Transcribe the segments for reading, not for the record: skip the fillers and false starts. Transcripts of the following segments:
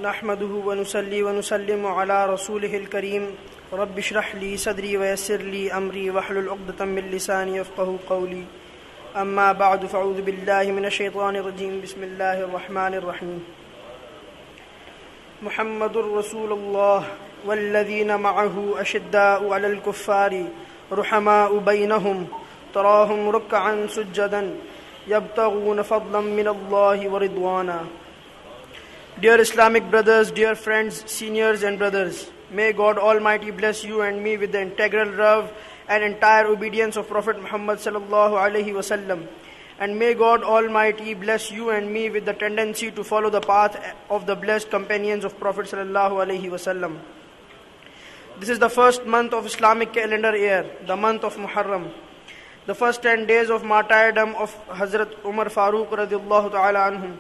نحمده ونصلي ونسلم على رسوله الكريم رب اشرح لي صدري ويسر لي أمري واحلل عقدة من لساني يفقهوا قولي أما بعد فأعوذ بالله من الشيطان الرجيم بسم الله الرحمن الرحيم محمد رسول الله والذين معه أشداء على الكفار رحماء بينهم تراهم ركعا سجدا يبتغون فضلا من الله ورضوانا. Dear Islamic brothers, dear friends, seniors and brothers, may God Almighty bless you and me with the integral love and entire obedience of Prophet Muhammad sallallahu alaihi wasallam. And may God Almighty bless you and me with the tendency to follow the path of the blessed companions of Prophet sallallahu alaihi wasallam. This is the first month of Islamic calendar year, the month of Muharram. The first 10 days of martyrdom of Hazrat Umar Farooq radiallahu ta'ala anhum,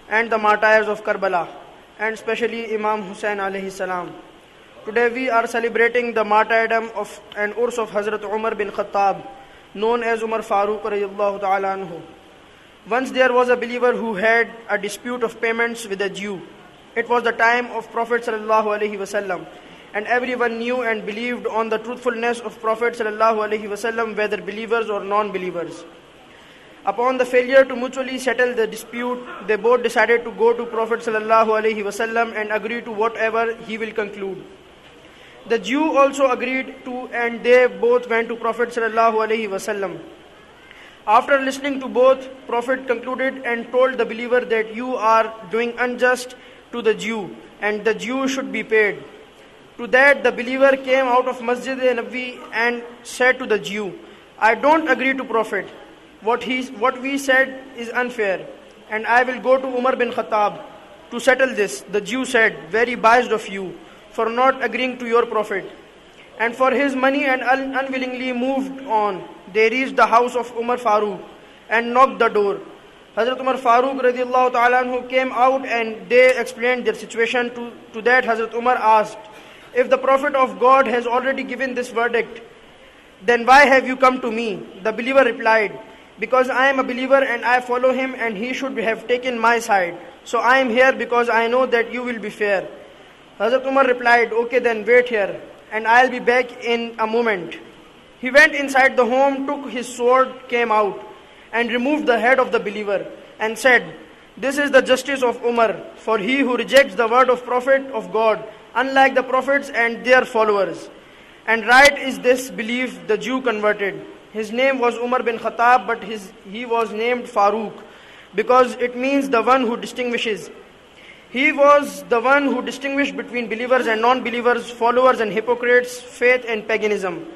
and the martyrs of Karbala, and especially Imam Hussain alayhi salam. Today we are celebrating the martyrdom of and urs of Hazrat Umar bin Khattab, known as Umar Farooq radiallahu ta'ala anhu. Once there was a believer who had a dispute of payments with a Jew. It was the time of Prophet sallallahu alaihi wasallam, and everyone knew and believed on the truthfulness of Prophet sallallahu alaihi wasallam, whether believers or non-believers. Upon the failure to mutually settle the dispute, they both decided to go to Prophet sallallahu alaihi wasallam and agree to whatever he will conclude. The Jew also agreed to, and they both went to Prophet sallallahu alaihi wasallam. After listening to both, Prophet concluded and told the believer that you are doing unjust to the Jew, and the Jew should be paid. To that, the believer came out of Masjid Nabawi and said to the Jew, I don't agree to Prophet. What we said is unfair, and I will go to Umar bin Khattab to settle this. The Jew said, very biased of you for not agreeing to your Prophet. And for his money and unwillingly moved on. They reached the house of Umar Farooq and knocked the door. Hazrat Umar Farooq radiallahu ta'ala anhu came out and they explained their situation. To that Hazrat Umar asked, if the Prophet of God has already given this verdict, then why have you come to me? The believer replied, because I am a believer and I follow him, and he should have taken my side. So I am here because I know that you will be fair. Hazrat Umar replied, okay, then wait here and I'll be back in a moment. He went inside the home, took his sword, came out and removed the head of the believer and said, this is the justice of Umar, for he who rejects the word of Prophet of God, unlike the prophets and their followers. And right is this belief the Jew converted. His name was Umar bin Khattab, but he was named Farooq because it means the one who distinguishes. He was the one who distinguished between believers and non-believers, followers and hypocrites, faith and paganism.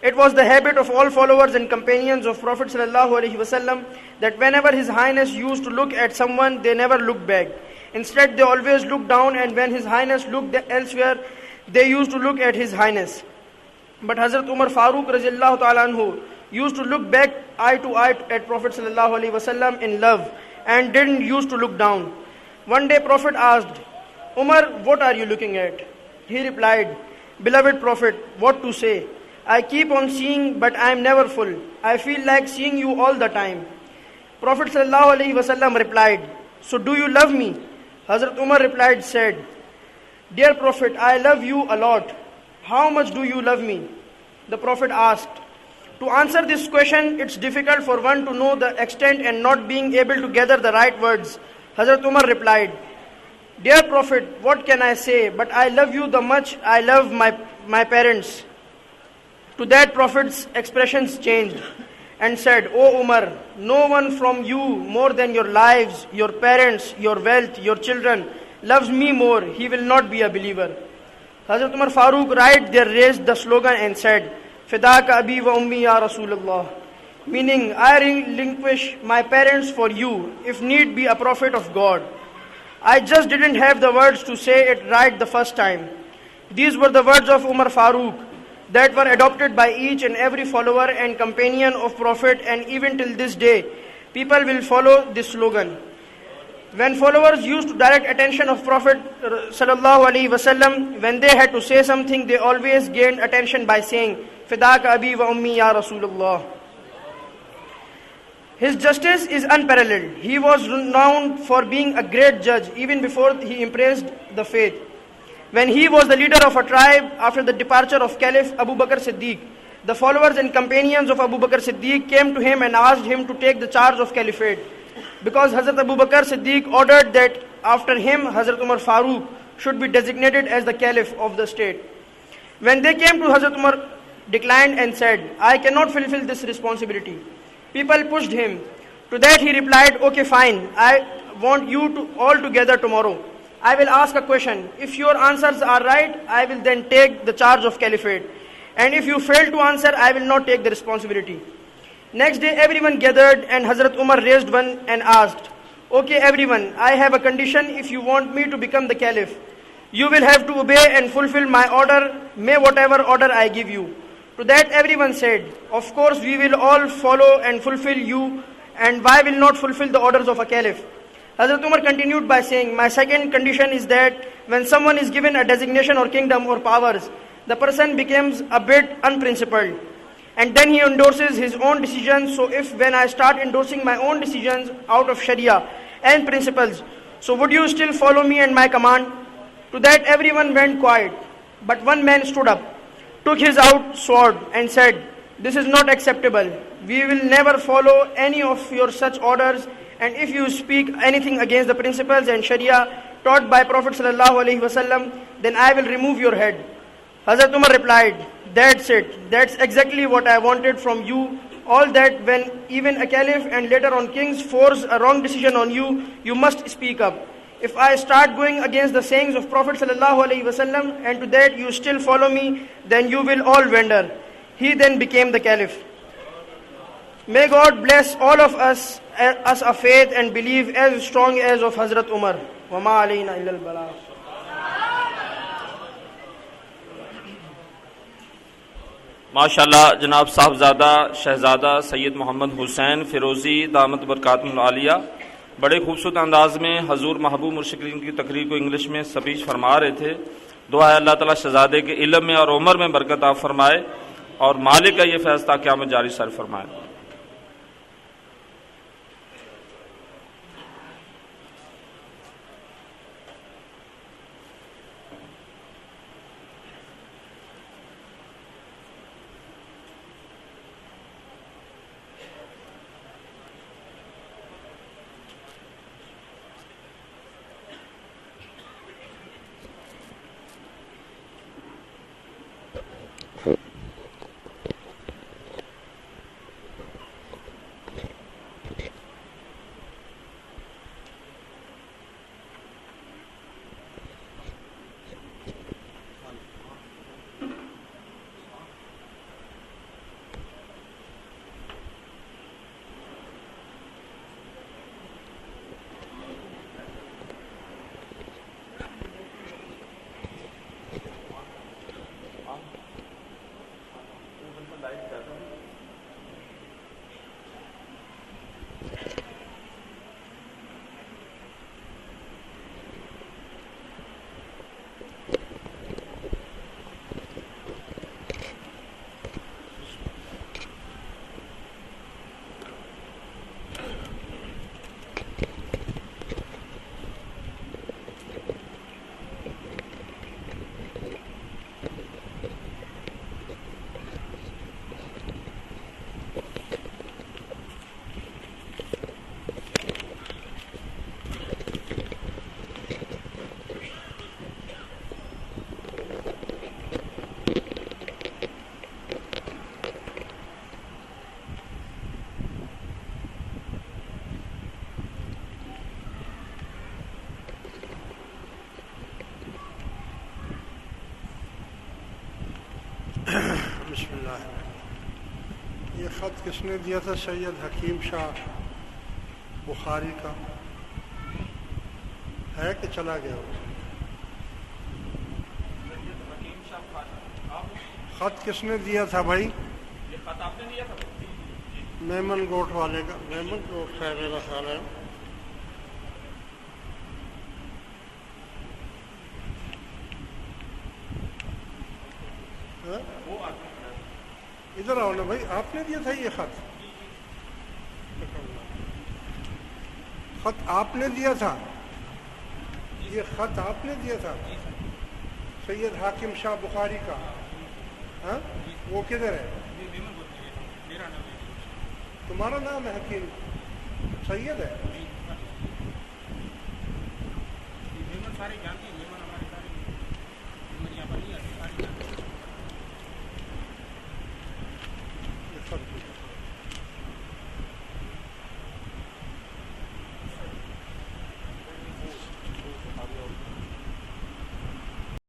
It was the habit of all followers and companions of Prophet ﷺ that whenever His Highness used to look at someone, they never looked back. Instead, they always looked down, and when His Highness looked elsewhere, they used to look at His Highness. But Hazrat Umar Farooq radiallahu ta'ala anhu used to look back eye to eye at Prophet sallallahu alaihi wasallam in love and didn't used to look down. One day Prophet asked, Umar, what are you looking at? He replied, beloved Prophet, what to say? I keep on seeing, but I am never full. I feel like seeing you all the time. Prophet sallallahu alaihi wasallam replied, so do you love me? Hazrat Umar said, dear Prophet, I love you a lot. How much do you love me? The Prophet asked. To answer this question, it's difficult for one to know the extent and not being able to gather the right words. Hazrat Umar replied, dear Prophet, what can I say? But I love you the much I love my parents. To that Prophet's expressions changed and said, O Umar, no one from you more than your lives, your parents, your wealth, your children loves me more. He will not be a believer. Hazrat Umar Farooq right there raised the slogan and said, Fidaka abi wa ummi ya Rasulullah, meaning I relinquish my parents for you, if need be a prophet of God. I just didn't have the words to say it right the first time. These were the words of Umar Farooq that were adopted by each and every follower and companion of Prophet, and even till this day, people will follow this slogan. When followers used to direct attention of Prophet sallallahu alaihi wasallam, when they had to say something, they always gained attention by saying, Fidaka abi wa ummi ya Rasulullah. His justice is unparalleled. He was renowned for being a great judge even before he embraced the faith. When he was the leader of a tribe after the departure of Caliph Abu Bakr Siddiq, the followers and companions of Abu Bakr Siddiq came to him and asked him to take the charge of caliphate, because Hazrat Abu Bakr Siddiq ordered that after him Hazrat Umar Farooq should be designated as the caliph of the state. When they came to Hazrat Umar, declined and said, "I cannot fulfill this responsibility." People pushed him. To that he replied, "Okay, fine. I want you to all together tomorrow. I will ask a question. If your answers are right, I will then take the charge of caliphate. And if you fail to answer, I will not take the responsibility." Next day everyone gathered and Hazrat Umar raised one and asked, "Okay everyone, I have a condition. If you want me to become the caliph, you will have to obey and fulfill my order, may whatever order I give you." To that everyone said, "Of course we will all follow and fulfill you, and why will not fulfill the orders of a caliph?" Hazrat Umar continued by saying, "My second condition is that when someone is given a designation or kingdom or powers, the person becomes a bit unprincipled, and then he endorses his own decisions. So if when I start endorsing my own decisions out of Sharia and principles, so would you still follow me and my command?" To that everyone went quiet, but one man stood up, took his out sword and said, "This is not acceptable. We will never follow any of your such orders, and if you speak anything against the principles and Sharia taught by Prophet sallallahu alaihi wasallam, then I will remove your head." Hazrat Umar replied, "That's it. That's exactly what I wanted from you. All that when even a caliph and later on kings force a wrong decision on you, you must speak up. If I start going against the sayings of Prophet sallallahu alaihi wasallam and to that you still follow me, then you will all wander." He then became the caliph. May God bless all of us a faith and belief as strong as of Hazrat Umar. Wa ma alayna illa al-balagh. ماشاءاللہ جناب صاحبزادہ شہزادہ سید محمد حسین فیروزی دامت برکاتہ العالیہ بڑے خوبصورت انداز میں حضور محبوب مرشد کریم کی تقریر کو انگلش میں سپیچ فرما رہے تھے. دعا ہے اللہ تعالیٰ شہزادے کے علم میں اور عمر میں برکت عطا فرمائے اور مالک کا یہ فیض تا قیامت جاری سر فرمائے. بسم اللہ. یہ خط کس نے دیا تھا؟ سید حکیم شاہ بخاری کا ہے کہ چلا گیا؟ خط کس نے دیا تھا بھائی؟ یہ خط آپ نے دیا تھا؟ میمن گوٹ والے کا. میمن گوٹ ہے میرا خیال ہے. ادھر آؤ نا بھائی, آپ نے دیا تھا یہ خط؟ خط آپ نے دیا تھا؟ یہ خط آپ نے دیا تھا سید حاکم شاہ بخاری کا؟ ہاں وہ کدھر ہے؟ تمہارا نام ہے حکیم سید ہے؟